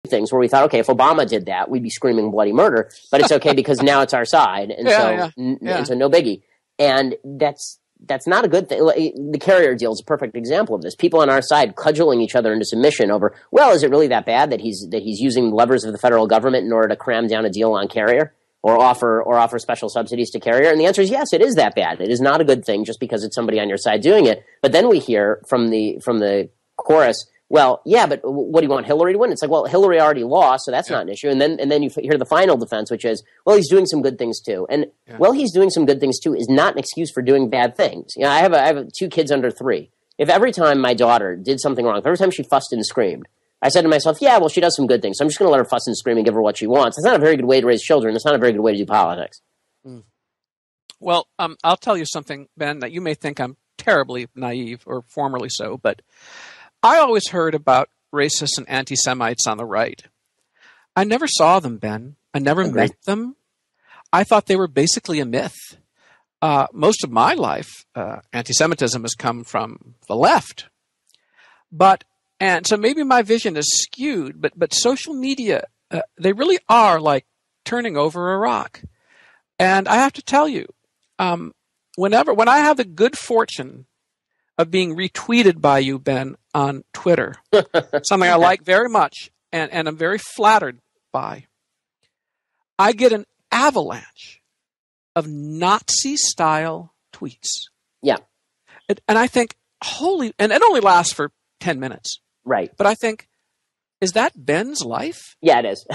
things where we thought, okay, if Obama did that, we'd be screaming bloody murder, but it's okay because now it's our side, and and so no biggie. And that's not a good thing. The carrier deal is a perfect example of this. People on our side cudgeling each other into submission over, well, is it really that bad that he's using levers of the federal government in order to cram down a deal on carrier or offer special subsidies to carrier? And the answer is yes, it is that bad. It is not a good thing just because it's somebody on your side doing it. But then we hear from the chorus, well, yeah, but what do you want, Hillary to win? It's like, well, Hillary already lost, so that's not an issue. And then you hear the final defense, which is, well, he's doing some good things too. And well, he's doing some good things too is not an excuse for doing bad things. You know, I have 2 kids under 3. If every time my daughter did something wrong, if every time she fussed and screamed, I said to myself, yeah, well, she does some good things, so I'm just going to let her fuss and scream and give her what she wants. That's not a very good way to raise children. It's not a very good way to do politics. Well, I'll tell you something, Ben, that you may think I'm terribly naive or formerly so, but I always heard about racists and anti-Semites on the right. I never saw them, Ben. I never met them. I thought they were basically a myth. Most of my life, anti-Semitism has come from the left. And so maybe my vision is skewed, but social media, they really are like turning over a rock. And I have to tell you, when I have the good fortune of being retweeted by you, Ben, on Twitter, something I like very much and I'm very flattered by, I get an avalanche of Nazi-style tweets. Yeah. And I think, and it only lasts for 10 minutes. Right. But I think, is that Ben's life? Yeah, it is.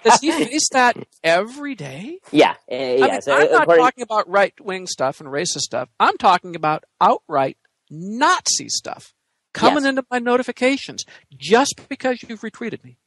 Does he face that every day? Yeah. I'm not talking about right-wing stuff and racist stuff. I'm talking about outright Nazi stuff coming into my notifications just because you've retweeted me.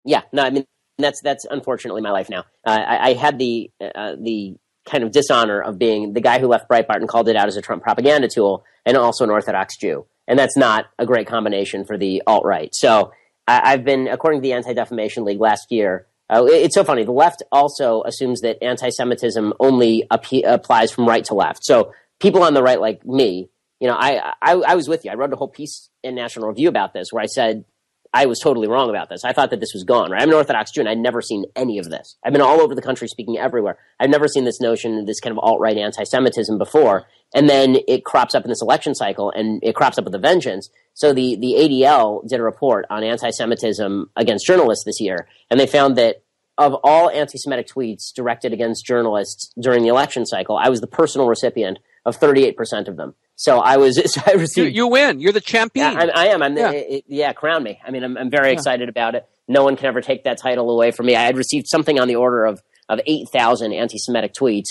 Yeah. No, I mean, that's unfortunately my life now. I had the kind of dishonor of being the guy who left Breitbart and called it out as a Trump propaganda tool and also an Orthodox Jew. And that's not a great combination for the alt-right. So I've been, according to the Anti-Defamation League last year, it's so funny. The left also assumes that anti-Semitism only applies from right to left. So people on the right like me, you know, I was with you. I wrote a whole piece in National Review about this where I said I was totally wrong about this. I thought that this was gone. Right? I'm an Orthodox Jew, and I'd never seen any of this. I've been all over the country speaking everywhere. I've never seen this notion, this kind of alt-right anti-Semitism before. And then it crops up in this election cycle, and it crops up with a vengeance. So the ADL did a report on anti-Semitism against journalists this year, and they found that of all anti-Semitic tweets directed against journalists during the election cycle, I was the personal recipient of 38% of them. So I received. You win. You're the champion. Yeah, I am. Crown me. I mean, I'm very excited about it. No one can ever take that title away from me. I had received something on the order of 8,000 anti-Semitic tweets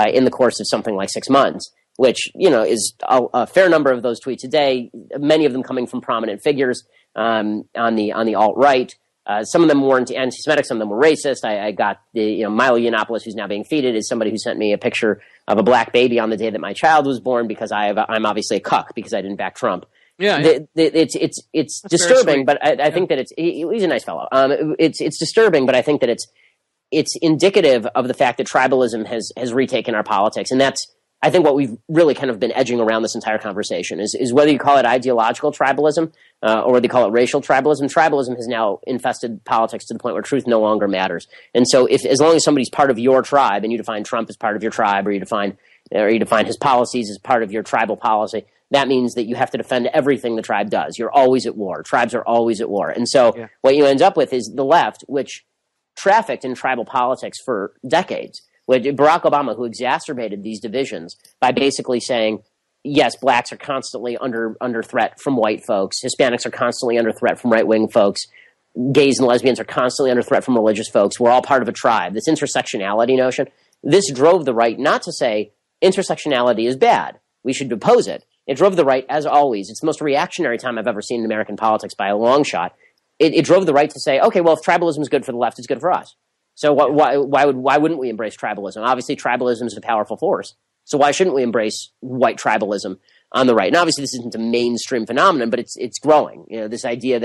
in the course of something like 6 months, which, you know, is a fair number of those tweets a day, many of them coming from prominent figures on the alt-right. Some of them weren't anti-Semitic, some of them were racist. I got Milo Yiannopoulos, who's now being feted, is somebody who sent me a picture of a black baby on the day that my child was born because I'm obviously a cuck because I didn't back Trump. It's disturbing, but I think that he's a nice fellow. It's disturbing, but I think that it's indicative of the fact that tribalism has retaken our politics, and that's, I think, what we've really kind of been edging around this entire conversation is whether you call it ideological tribalism or whether you call it racial tribalism. Tribalism has now infested politics to the point where truth no longer matters. And so as long as somebody's part of your tribe and you define Trump as part of your tribe, or you define his policies as part of your tribal policy, that means that you have to defend everything the tribe does. You're always at war. Tribes are always at war. And so what you end up with is the left, which trafficked in tribal politics for decades. With Barack Obama, who exacerbated these divisions by basically saying, yes, blacks are constantly under threat from white folks. Hispanics are constantly under threat from right-wing folks. Gays and lesbians are constantly under threat from religious folks. We're all part of a tribe. This intersectionality notion, this drove the right not to say intersectionality is bad. We should oppose it. It drove the right, as always. It's the most reactionary time I've ever seen in American politics by a long shot. It drove the right to say, okay, well, if tribalism is good for the left, it's good for us. So why wouldn't we embrace tribalism? Obviously, tribalism is a powerful force. So why shouldn't we embrace white tribalism on the right? And obviously, this isn't a mainstream phenomenon, but it's growing. You know, this idea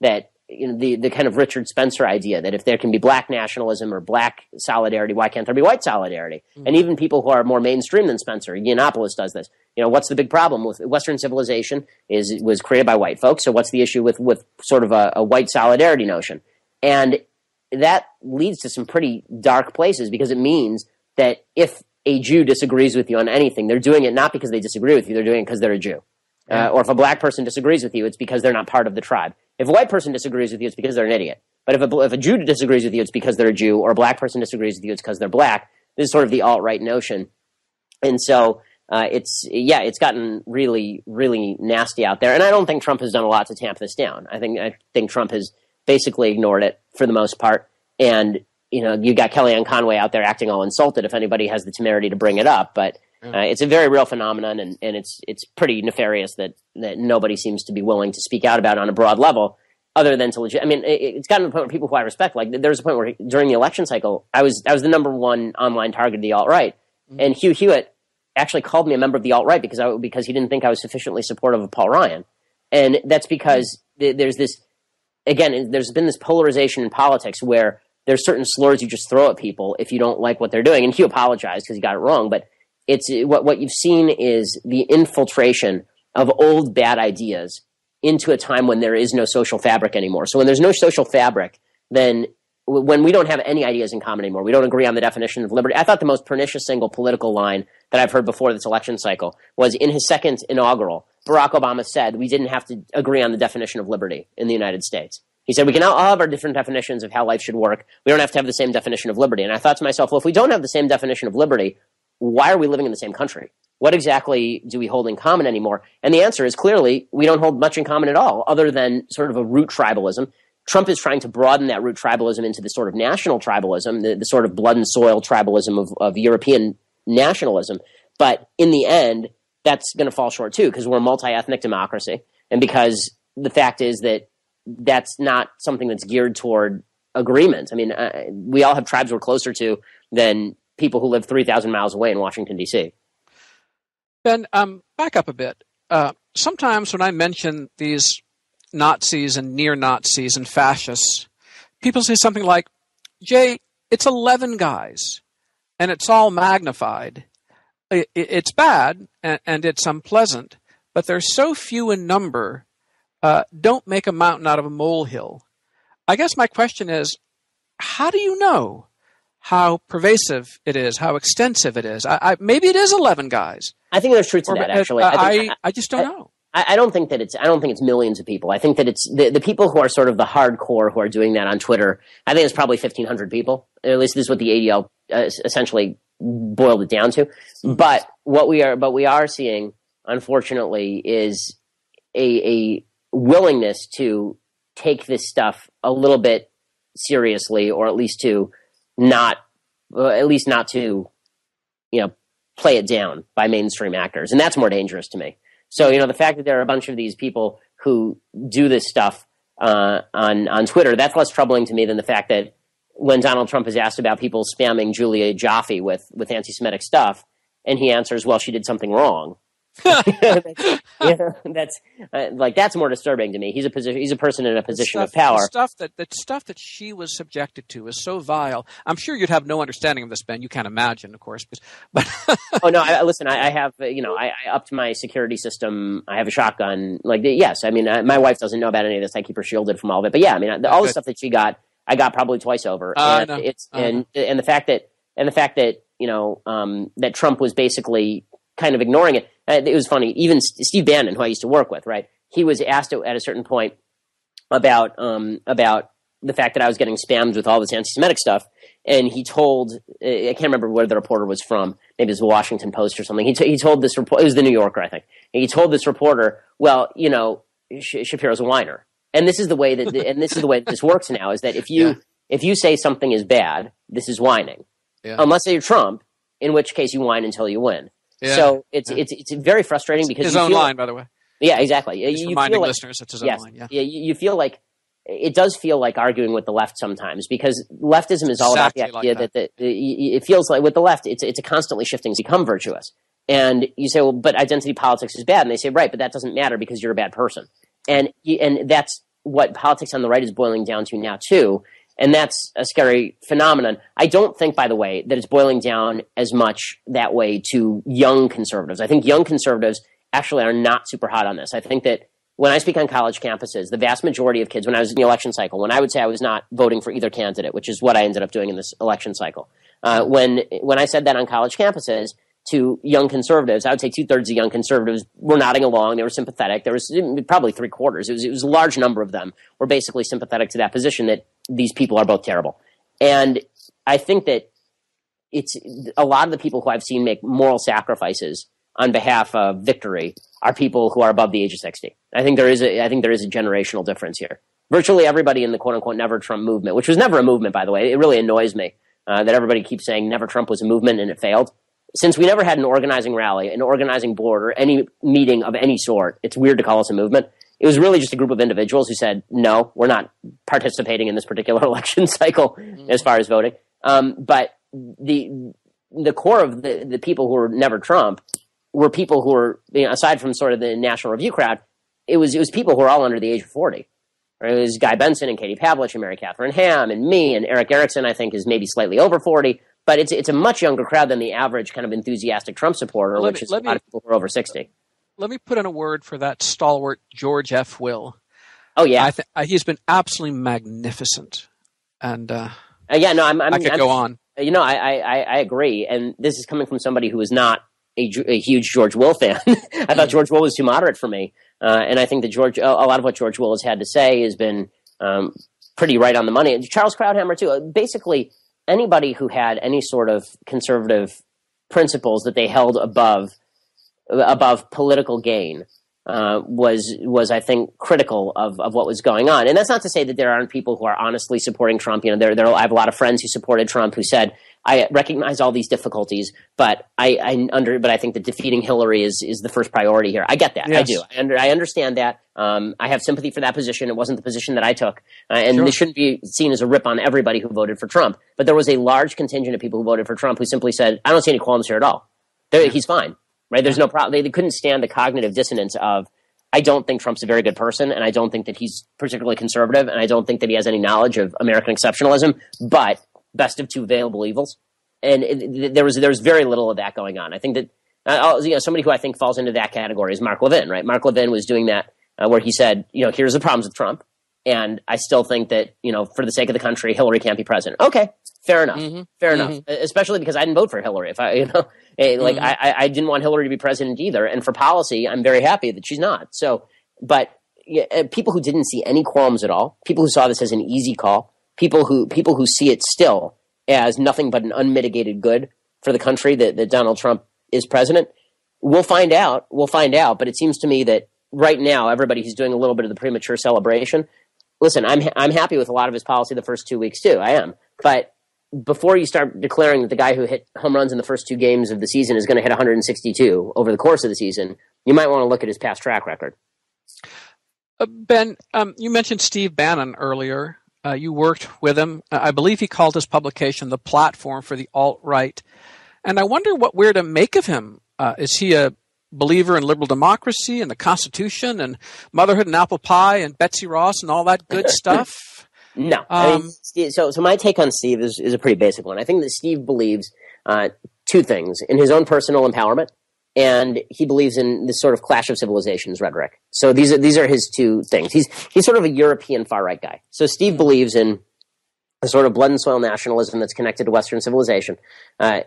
that you know, the kind of Richard Spencer idea that if there can be black nationalism or black solidarity, why can't there be white solidarity? Mm-hmm. And even people who are more mainstream than Spencer, Yiannopoulos does this. You know, what's the big problem with Western civilization was created by white folks. So what's the issue with sort of a white solidarity notion? And that leads to some pretty dark places, because it means that if a Jew disagrees with you on anything, they're doing it not because they disagree with you, they're doing it because they're a Jew. Or if a black person disagrees with you, it's because they're not part of the tribe. If a white person disagrees with you, it's because they're an idiot. But if a Jew disagrees with you, it's because they're a Jew, or a black person disagrees with you, it's because they're black. This is sort of the alt-right notion. And so it's gotten really, really nasty out there. And I don't think Trump has done a lot to tamp this down. I think Trump has basically ignored it for the most part. And, you've got Kellyanne Conway out there acting all insulted if anybody has the temerity to bring it up. But it's a very real phenomenon, and it's pretty nefarious that nobody seems to be willing to speak out about on a broad level, other than to it's gotten to the point where people who I respect, like there's a point where during the election cycle, I was the number one online target of the alt-right. Mm-hmm. And Hugh Hewitt actually called me a member of the alt-right because he didn't think I was sufficiently supportive of Paul Ryan. And that's because there's been this polarization in politics where there's certain slurs you just throw at people if you don't like what they're doing. And Hugh apologized because he got it wrong, but it's what you've seen is the infiltration of old bad ideas into a time when there is no social fabric anymore. So when there's no social fabric, then when we don't have any ideas in common anymore, we don't agree on the definition of liberty. I thought the most pernicious single political line that I've heard before this election cycle was in his second inaugural. Barack Obama said we didn't have to agree on the definition of liberty in the United States. He said we can all have our different definitions of how life should work. We don't have to have the same definition of liberty. And I thought to myself, well, if we don't have the same definition of liberty, why are we living in the same country? What exactly do we hold in common anymore? And the answer is clearly we don't hold much in common at all, other than sort of a root tribalism. Trump is trying to broaden that root tribalism into the sort of national tribalism, the sort of blood and soil tribalism of European nationalism. But in the end, that's going to fall short too, because we're a multi-ethnic democracy. And because the fact is that that's not something that's geared toward agreement. I mean, we all have tribes we're closer to than people who live 3,000 miles away in Washington, D.C. Ben, back up a bit. Sometimes when I mention these Nazis and near-Nazis and fascists, people say something like, Jay, it's 11 guys, and it's all magnified. It's bad, and it's unpleasant, but they're so few in number, don't make a mountain out of a molehill. I guess my question is, how do you know how pervasive it is, how extensive it is? Maybe it is 11 guys. I think there's truth to that, actually. I just don't know. I don't think it's millions of people. I think that it's the people who are sort of the hardcore who are doing that on Twitter. I think it's probably 1,500 people. At least this is what the ADL essentially boiled it down to. But what we are seeing, unfortunately, is a willingness to take this stuff a little bit seriously, or at least not to, play it down by mainstream actors. And that's more dangerous to me. So, the fact that there are a bunch of these people who do this stuff on Twitter, that's less troubling to me than the fact that when Donald Trump is asked about people spamming Julia Jaffe with anti-Semitic stuff, and he answers, well, she did something wrong. That's that's more disturbing to me. He's a person in a position of power. The stuff that she was subjected to is so vile. I'm sure you'd have no understanding of this, Ben. You can't imagine, of course. But oh no, listen. I have I upped my security system. I have a shotgun. Yes, I mean my wife doesn't know about any of this. I keep her shielded from all of it. But yeah, I mean all the stuff that she got, I got probably twice over. And the fact that that Trump was basically kind of ignoring it. It was funny. Even Steve Bannon, who I used to work with, right? He was asked at a certain point about the fact that I was getting spammed with all this anti-Semitic stuff, and he told I can't remember where the reporter was from. Maybe it was the Washington Post or something. He told this reporter, it was the New Yorker, I think. And he told this reporter, well, Shapiro's a whiner, and this is the way that this works now. Is that if you say something is bad, this is whining, unless you're Trump, in which case you whine until you win. Yeah. So it's very frustrating because his own line, by the way. Yeah, exactly. Just reminding listeners, it's his own line. Yeah. You feel like it does feel like arguing with the left sometimes, because leftism is all about the idea that it feels like with the left it's a constantly shifting to become virtuous. And you say, well, but identity politics is bad, and they say, right, but that doesn't matter because you're a bad person. And that's what politics on the right is boiling down to now too. And that's a scary phenomenon. I don't think, by the way, that it's boiling down as much that way to young conservatives. I think young conservatives actually are not super hot on this. I think that when I speak on college campuses, the vast majority of kids, when I was in the election cycle, when I would say I was not voting for either candidate, which is what I ended up doing in this election cycle, when I said that on college campuses to young conservatives, I would say 2/3 of young conservatives were nodding along. They were sympathetic. There was probably 3/4. It was a large number of them were basically sympathetic to that position that these people are both terrible. And I think that it's a lot of the people who I've seen make moral sacrifices on behalf of victory are people who are above the age of 60. I think there is a generational difference here. Virtually everybody in the quote unquote Never Trump movement, which was never a movement, by the way, it really annoys me that everybody keeps saying Never Trump was a movement and it failed. Since we never had an organizing rally, an organizing board, or any meeting of any sort, it's weird to call us a movement. It was really just a group of individuals who said, no, we're not participating in this particular election cycle as far as voting. But the core of the people who were Never Trump were people who were, aside from sort of the National Review crowd, it was people who were all under the age of 40. Right? It was Guy Benson and Katie Pavlich and Mary Catherine Ham and me, and Eric Erickson, I think, is maybe slightly over 40. But it's a much younger crowd than the average kind of enthusiastic Trump supporter, which is a lot of people who are over 60. Let me put in a word for that stalwart George F. Will. Oh, yeah. He's been absolutely magnificent. And yeah, no, I could go on. I agree. And this is coming from somebody who is not a huge George Will fan. I thought George Will was too moderate for me. And I think that a lot of what George Will has had to say has been pretty right on the money. And Charles Krauthammer, too. Basically, anybody who had any sort of conservative principles that they held above political gain was I think critical of what was going on. And that's not to say that there aren't people who are honestly supporting Trump. I have a lot of friends who supported Trump who said, I recognize all these difficulties, but I think that defeating Hillary is the first priority here. I get that. Yes. I do. I understand that. I have sympathy for that position. It wasn't the position that I took. And This shouldn't be seen as a rip on everybody who voted for Trump. But there was a large contingent of people who voted for Trump who simply said, I don't see any qualms here at all. He's fine. Right? There's no problem. They couldn't stand the cognitive dissonance of, I don't think Trump's a very good person, and I don't think that he's particularly conservative, and I don't think that he has any knowledge of American exceptionalism, but best of two available evils. And there was very little of that going on. I think that somebody who I think falls into that category is Mark Levin, right? Mark Levin was doing that where he said, here's the problems with Trump, and I still think that, for the sake of the country, Hillary can't be president. Okay, fair enough. Mm-hmm. Fair enough. Especially because I didn't vote for Hillary. If I I didn't want Hillary to be president either. And for policy, I'm very happy that she's not. So, but people who didn't see any qualms at all, people who saw this as an easy call, people who see it still as nothing but an unmitigated good for the country that Donald Trump is president, we'll find out. But it seems to me that right now, everybody who's doing a little bit of the premature celebration, listen, I'm happy with a lot of his policy the first 2 weeks too. I am. But before you start declaring that the guy who hit home runs in the first 2 games of the season is going to hit 162 over the course of the season, you might want to look at his past track record. Ben, you mentioned Steve Bannon earlier. You worked with him. I believe he called his publication the platform for the alt-right. And I wonder what we're to make of him. Is he a believer in liberal democracy and the Constitution and motherhood and apple pie and Betsy Ross and all that good stuff? No. So my take on Steve is a pretty basic one. I think that Steve believes two things: in his own personal empowerment, and he believes in this sort of clash of civilizations rhetoric. So these are his two things. He's sort of a European far right guy. So Steve believes in a sort of blood and soil nationalism that's connected to Western civilization,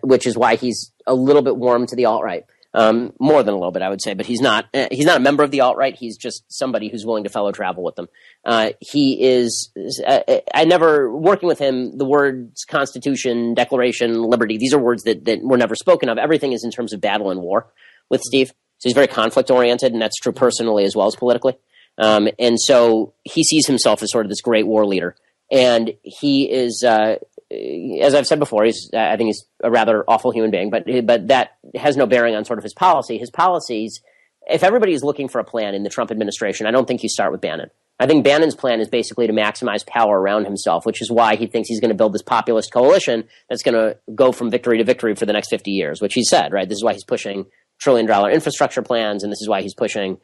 which is why he's a little bit warm to the alt-right. More than a little bit, I would say, but he's not a member of the alt-right. He's just somebody who's willing to fellow travel with them. Working with him, the words Constitution, Declaration, Liberty, these are words that were never spoken of. Everything is in terms of battle and war with Steve. So he's very conflict oriented, and that's true personally as well as politically. And so he sees himself as sort of this great war leader. And he is, as I've said before, I think he's a rather awful human being, but that has no bearing on sort of his policy. His policies, if everybody is looking for a plan in the Trump administration, I don't think you start with Bannon. I think Bannon's plan is basically to maximize power around himself, which is why he thinks he's going to build this populist coalition that's going to go from victory to victory for the next 50 years, which he said, right? This is why he's pushing $1 trillion infrastructure plans, and this is why he's pushing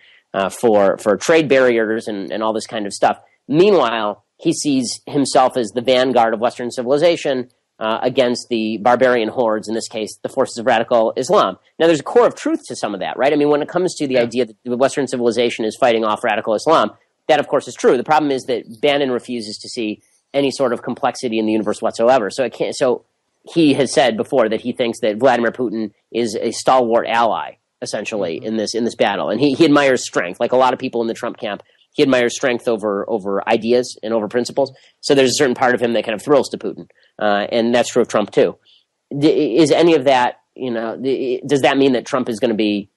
for trade barriers and all this kind of stuff. Meanwhile, he sees himself as the vanguard of Western civilization, against the barbarian hordes, in this case, the forces of radical Islam. Now, there's a core of truth to some of that, right? I mean, when it comes to the idea that the Western civilization is fighting off radical Islam, that, of course, is true. The problem is that Bannon refuses to see any sort of complexity in the universe whatsoever. So he has said before that he thinks that Vladimir Putin is a stalwart ally, essentially, in this battle. And he admires strength. Like a lot of people in the Trump camp, he admires strength over ideas and over principles. So there's a certain part of him that kind of thrills to Putin. And that's true of Trump, too. Is any of that, does that mean that Trump is going to be,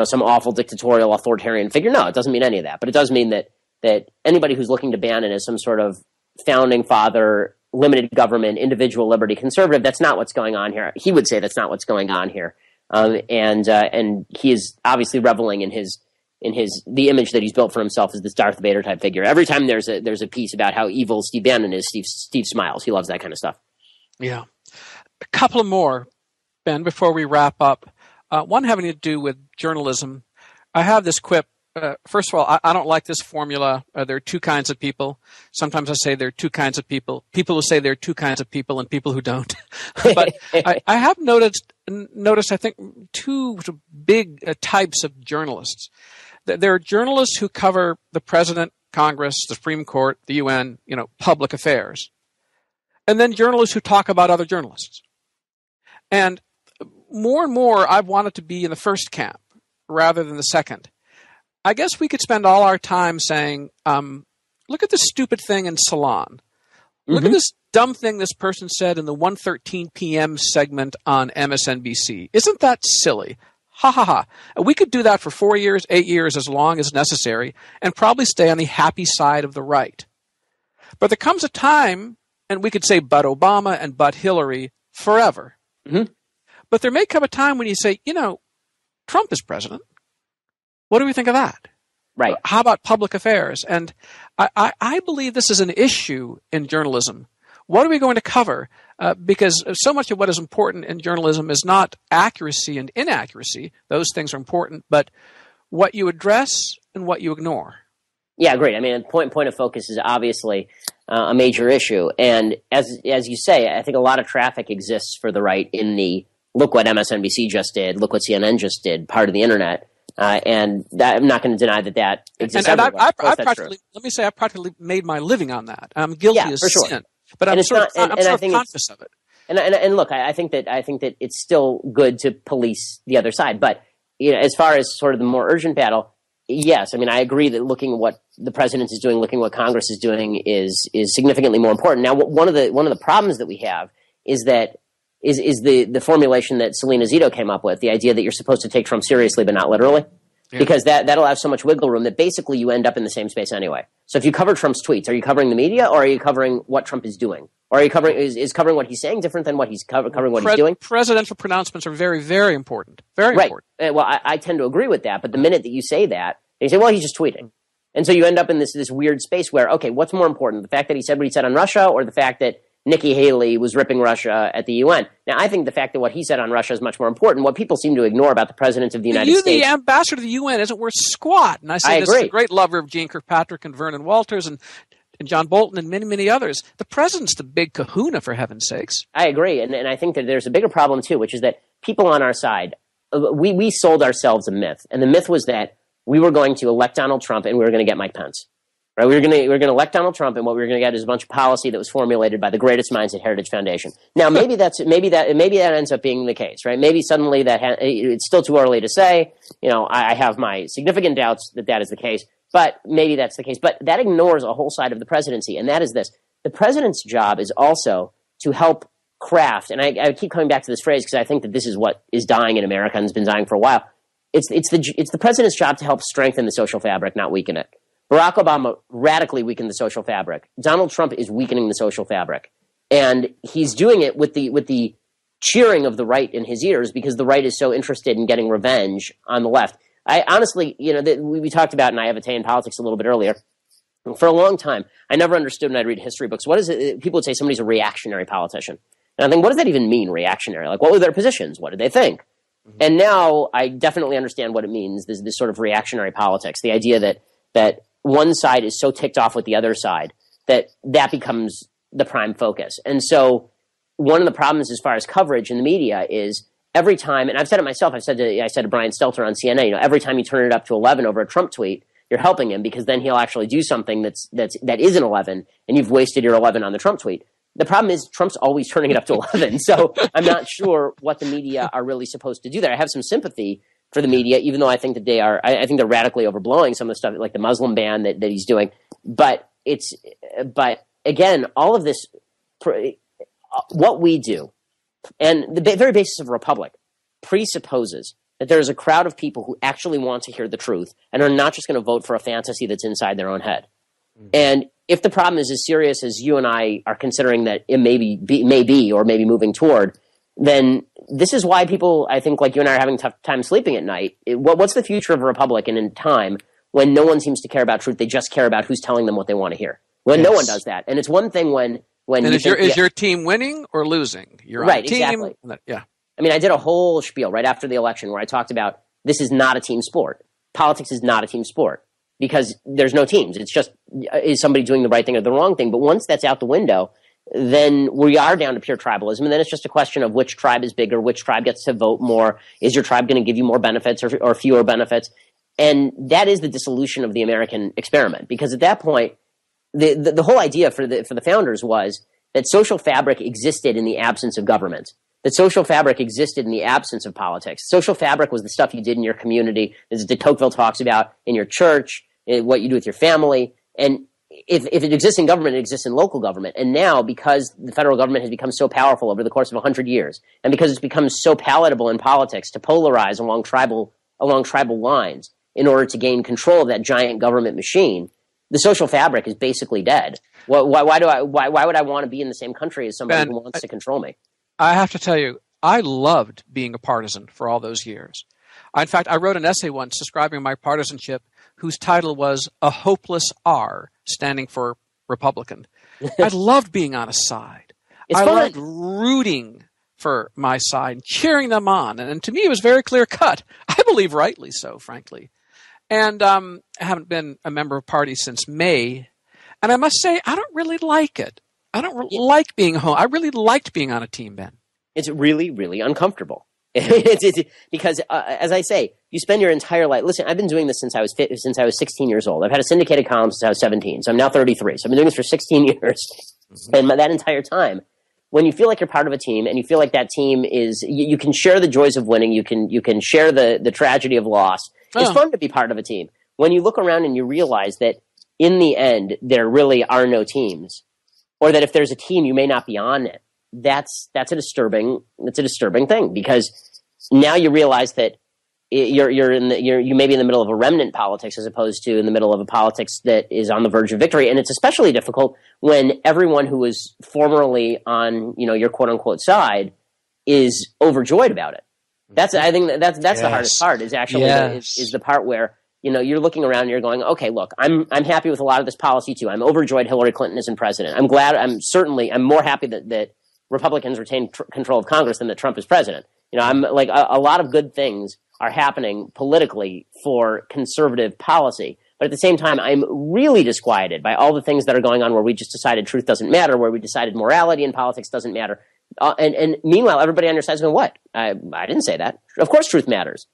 some awful dictatorial authoritarian figure? No, it doesn't mean any of that. But it does mean that anybody who's looking to Bannon as some sort of founding father, limited government, individual liberty conservative, that's not what's going on here. He would say that's not what's going on here. And he is obviously reveling in the image that he's built for himself as this Darth Vader type figure. Every time there's a piece about how evil Steve Bannon is, Steve smiles. He loves that kind of stuff. Yeah. A couple more, Ben, before we wrap up. One having to do with journalism. I have this quip. First of all, I don't like this formula. There are two kinds of people. Sometimes I say there are two kinds of people. People who say there are two kinds of people and people who don't. But I have noticed, I think, two big types of journalists. There are journalists who cover the president, Congress, the Supreme Court, the UN, public affairs. And then journalists who talk about other journalists. And more, I've wanted to be in the first camp rather than the second. I guess we could spend all our time saying, look at this stupid thing in Salon. Look at this dumb thing this person said in the 1:13 p.m. segment on MSNBC. Isn't that silly? Ha ha ha. We could do that for 4 years, 8 years, as long as necessary, and probably stay on the happy side of the right. But there comes a time, and we could say but Obama and but Hillary forever. But there may come a time when you say, Trump is president. What do we think of that? Right. How about public affairs? And I believe this is an issue in journalism. What are we going to cover? Because so much of what is important in journalism is not accuracy and inaccuracy. Those things are important, but what you address and what you ignore. Yeah, great. I mean, point of focus is obviously a major issue. And as you say, I think a lot of traffic exists for the right in the look what MSNBC just did, look what CNN just did, part of the internet. And I'm not going to deny that exists. And I practically made my living on that. I'm guilty as sin, but I'm sort of conscious of it. And look, I think that it's still good to police the other side. But as far as sort of the more urgent battle, yes, I mean I agree that looking at what the president is doing, looking at what Congress is doing is significantly more important. Now, one of the problems that we have is that. Is the formulation that Selena Zito came up with, the idea that you're supposed to take Trump seriously but not literally, because that allows so much wiggle room that basically you end up in the same space anyway. So if you cover Trump's tweets, are you covering the media or are you covering what Trump is doing? Or are you covering is covering what he's saying different than what he's covering what he's doing? Presidential pronouncements are very, very important. Very important. Well, I tend to agree with that, but the minute that you say that, you say, well, he's just tweeting. And so you end up in this weird space where, okay, what's more important, the fact that he said what he said on Russia or the fact that Nikki Haley was ripping Russia at the UN. Now, I think the fact that what he said on Russia is much more important. What people seem to ignore about the president of the United States. The ambassador to the UN isn't worth squat. And I say this as a great lover of Jeane Kirkpatrick and Vernon Walters and John Bolton and many, many others. The president's the big kahuna, for heaven's sakes. I agree. And I think that there's a bigger problem, too, which is that people on our side, we sold ourselves a myth. And the myth was that we were going to elect Donald Trump and we were going to get Mike Pence. Right, we were going to elect Donald Trump, and what we were going to get is a bunch of policy that was formulated by the greatest minds at Heritage Foundation. Now, maybe that ends up being the case, right? Maybe suddenly it's still too early to say. I have my significant doubts that is the case, but maybe that's the case. But that ignores a whole side of the presidency, and that is this: the president's job is also to help craft. And I keep coming back to this phrase because I think that this is what is dying in America and has been dying for a while. It's the president's job to help strengthen the social fabric, not weaken it. Barack Obama radically weakened the social fabric. Donald Trump is weakening the social fabric. And he's doing it with the cheering of the right in his ears because the right is so interested in getting revenge on the left. I honestly, we talked about, and I have attained politics a little bit earlier. For a long time, I never understood when I'd read history books. What is it? People would say somebody's a reactionary politician. And I think, what does that even mean, reactionary? Like, what were their positions? What did they think? Mm-hmm. And now I definitely understand what it means, this sort of reactionary politics, the idea that one side is so ticked off with the other side that becomes the prime focus. And so one of the problems as far as coverage in the media is every time, and I've said it myself, I said to Brian Stelter on CNN, every time you turn it up to 11 over a Trump tweet, you're helping him because then he'll actually do something that is an 11, and you've wasted your 11 on the Trump tweet. The problem is Trump's always turning it up to 11, so I'm not sure what the media are really supposed to do there. I have some sympathy for the media, even though I think that I think they're radically overblowing some of the stuff, like the Muslim ban that he's doing. But again, all of this, what we do, and the very basis of a republic presupposes that there is a crowd of people who actually want to hear the truth and are not just going to vote for a fantasy that's inside their own head. Mm-hmm. And if the problem is as serious as you and I are considering that it may be or maybe moving toward, then this is why people, I think, like you and I, are having a tough time sleeping at night. What's the future of a republic in a time when no one seems to care about truth? They just care about who's telling them what they want to hear. When no one does that. And it's one thing when and is your team winning or losing? You're right, on a team. Exactly. Yeah. I mean, I did a whole spiel right after the election where I talked about this is not a team sport. Politics is not a team sport because there's no teams. It's just, is somebody doing the right thing or the wrong thing? But once that's out the window, then we are down to pure tribalism. And then it's just a question of which tribe is bigger, which tribe gets to vote more. Is your tribe going to give you more benefits or fewer benefits? And that is the dissolution of the American experiment. Because at that point, the whole idea for the founders was that social fabric existed in the absence of government. That social fabric existed in the absence of politics. Social fabric was the stuff you did in your community, as de Tocqueville talks about, in your church, what you do with your family. And if it exists in government, it exists in local government. And now, because the federal government has become so powerful over the course of 100 years, and because it's become so palatable in politics to polarize along tribal lines in order to gain control of that giant government machine, the social fabric is basically dead. Why would I want to be in the same country as somebody who wants to control me? I have to tell you, I loved being a partisan for all those years. In fact, I wrote an essay once describing my partisanship whose title was A Hopeless R, standing for Republican. I loved being on a side. I loved rooting for my side, cheering them on. And to me, it was very clear cut. I believe rightly so, frankly. And I haven't been a member of party since May. And I must say, I don't really like it. I don't like being home. I really liked being on a team, Ben. It's really, really uncomfortable. It's because, as I say, you spend your entire life. Listen, I've been doing this since I was 16 years old. I've had a syndicated column since I was 17. So I'm now 33. So I've been doing this for 16 years. Mm-hmm. And that entire time, when you feel like you're part of a team and you feel like that team is, you can share the joys of winning. You can share the tragedy of loss. It's fun to be part of a team. When you look around and you realize that in the end, there really are no teams, or that if there's a team, you may not be on it. That's a disturbing thing, because now you realize that you may be in the middle of a remnant politics as opposed to in the middle of a politics that is on the verge of victory. And it's especially difficult when everyone who was formerly on, your quote unquote side is overjoyed about it. I think that's yes. The hardest part is actually is the part where, you're looking around and you're going, okay, look, I'm happy with a lot of this policy too. I'm overjoyed Hillary Clinton isn't president. I'm more happy that Republicans retain control of Congress than that Trump is president. I'm like a lot of good things are happening politically for conservative policy. But at the same time, I'm really disquieted by all the things that are going on where we just decided truth doesn't matter, where we decided morality in politics doesn't matter. And meanwhile, everybody on your side is going, what? I didn't say that. Of course truth matters.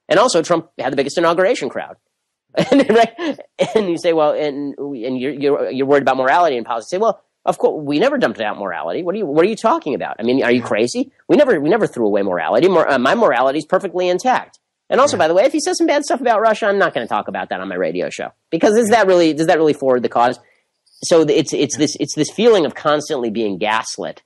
And also, Trump had the biggest inauguration crowd. And you say, well, and you're worried about morality in politics. You say, well, of course, we never dumped out morality. What are you talking about? I mean, are you crazy? We never threw away morality. My morality is perfectly intact. And also, by the way, if he says some bad stuff about Russia, I'm not going to talk about that on my radio show, because does that really forward the cause? So it's this feeling of constantly being gaslit.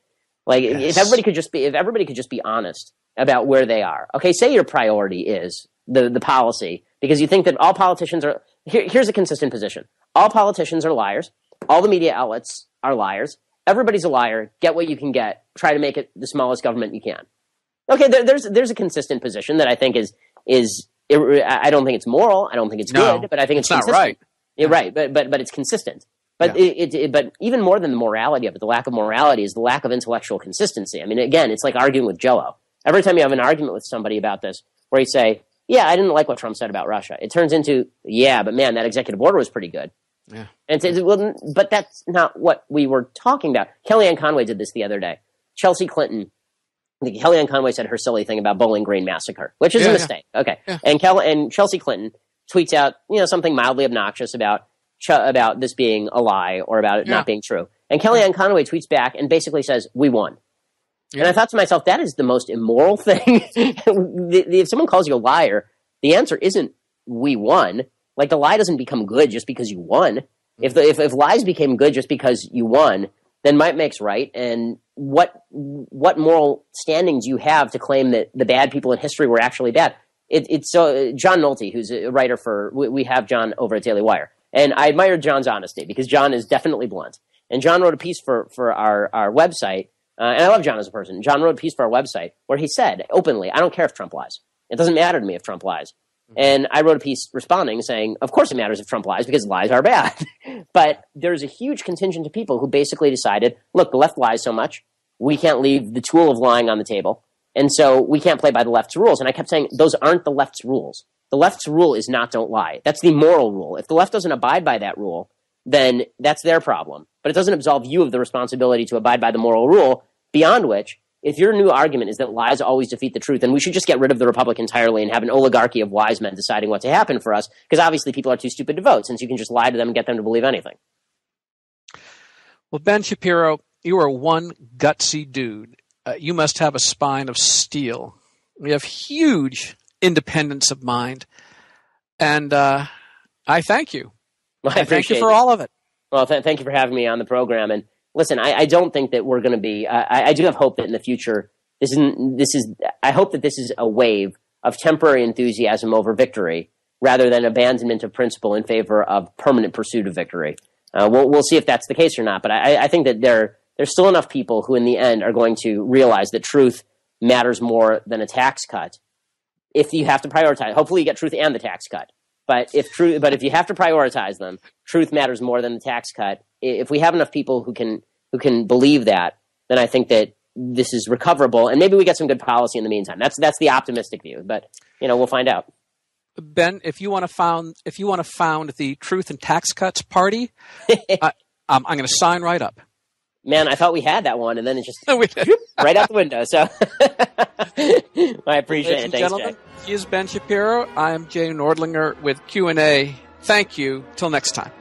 Like if everybody could just be honest about where they are. Okay, say your priority is the policy, because you think that all politicians are here's a consistent position. All politicians are liars. All the media outlets are liars. Everybody's a liar. Get what you can get. Try to make it the smallest government you can. Okay, there's a consistent position that I think is I don't think it's moral. I don't think it's good, but I think it's consistent. Not right. Yeah, right, but it's consistent. But but even more than the morality of it, the lack of morality is the lack of intellectual consistency. I mean, again, it's like arguing with Jell-O. Every time you have an argument with somebody about this, where you say, "Yeah, I didn't like what Trump said about Russia," it turns into, "Yeah, but man, that executive order was pretty good." Yeah, and well, but that's not what we were talking about. Kellyanne Conway did this the other day. Chelsea Clinton, I think Kellyanne Conway said her silly thing about Bowling Green massacre, which is a mistake. Yeah. Okay. Yeah. And Chelsea Clinton tweets out, something mildly obnoxious about this being a lie or about it not being true. And Kellyanne Conway tweets back and basically says, "We won." Yeah. And I thought to myself, that is the most immoral thing. If someone calls you a liar, the answer isn't "we won." Like, the lie doesn't become good just because you won. If lies became good just because you won, then might makes right. And what moral standing do you have to claim that the bad people in history were actually bad? It's so John Nolte, who's a writer we have John over at Daily Wire, and I admire John's honesty because John is definitely blunt. And John wrote a piece for our website, and I love John as a person. John wrote a piece for our website where he said openly, "I don't care if Trump lies. It doesn't matter to me if Trump lies." And I wrote a piece responding saying, of course it matters if Trump lies because lies are bad. But there's a huge contingent of people who basically decided, look, the left lies so much, we can't leave the tool of lying on the table. And so we can't play by the left's rules. And I kept saying, those aren't the left's rules. The left's rule is not don't lie. That's the moral rule. If the left doesn't abide by that rule, then that's their problem. But it doesn't absolve you of the responsibility to abide by the moral rule, beyond which, if your new argument is that lies always defeat the truth, then we should just get rid of the Republic entirely and have an oligarchy of wise men deciding what to happen for us, because obviously people are too stupid to vote, since you can just lie to them and get them to believe anything. Well, Ben Shapiro, you are one gutsy dude. You must have a spine of steel. You have huge independence of mind. And I thank you. Well, I thank you for all of it. Well, thank you for having me on the program. And listen, I don't think that we're going to be. I do have hope that in the future, I hope that this is a wave of temporary enthusiasm over victory, rather than abandonment of principle in favor of permanent pursuit of victory. We'll see if that's the case or not. But I think that there's still enough people who, in the end, are going to realize that truth matters more than a tax cut. If you have to prioritize, hopefully you get truth and the tax cut. But if you have to prioritize them, truth matters more than the tax cut. If we have enough people who can believe that, then I think that this is recoverable, and maybe we get some good policy in the meantime. That's the optimistic view, but we'll find out. Ben, if you want to found the Truth and Tax Cuts Party, I'm going to sign right up. Man, I thought we had that one, and then it just right out the window. So I appreciate it. Thanks, Jay. He is Ben Shapiro. I am Jay Nordlinger with Q&A. Thank you. Till next time.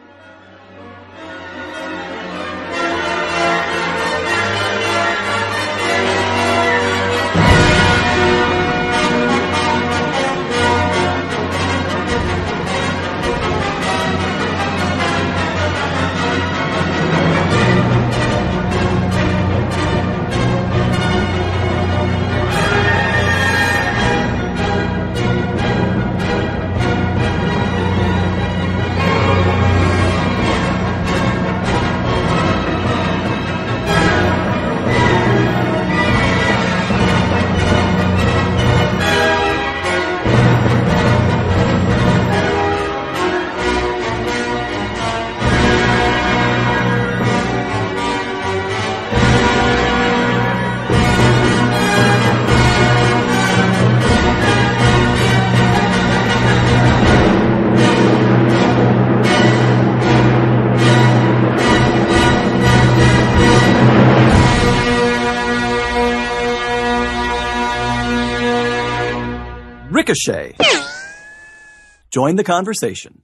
Ricochet. Join the conversation.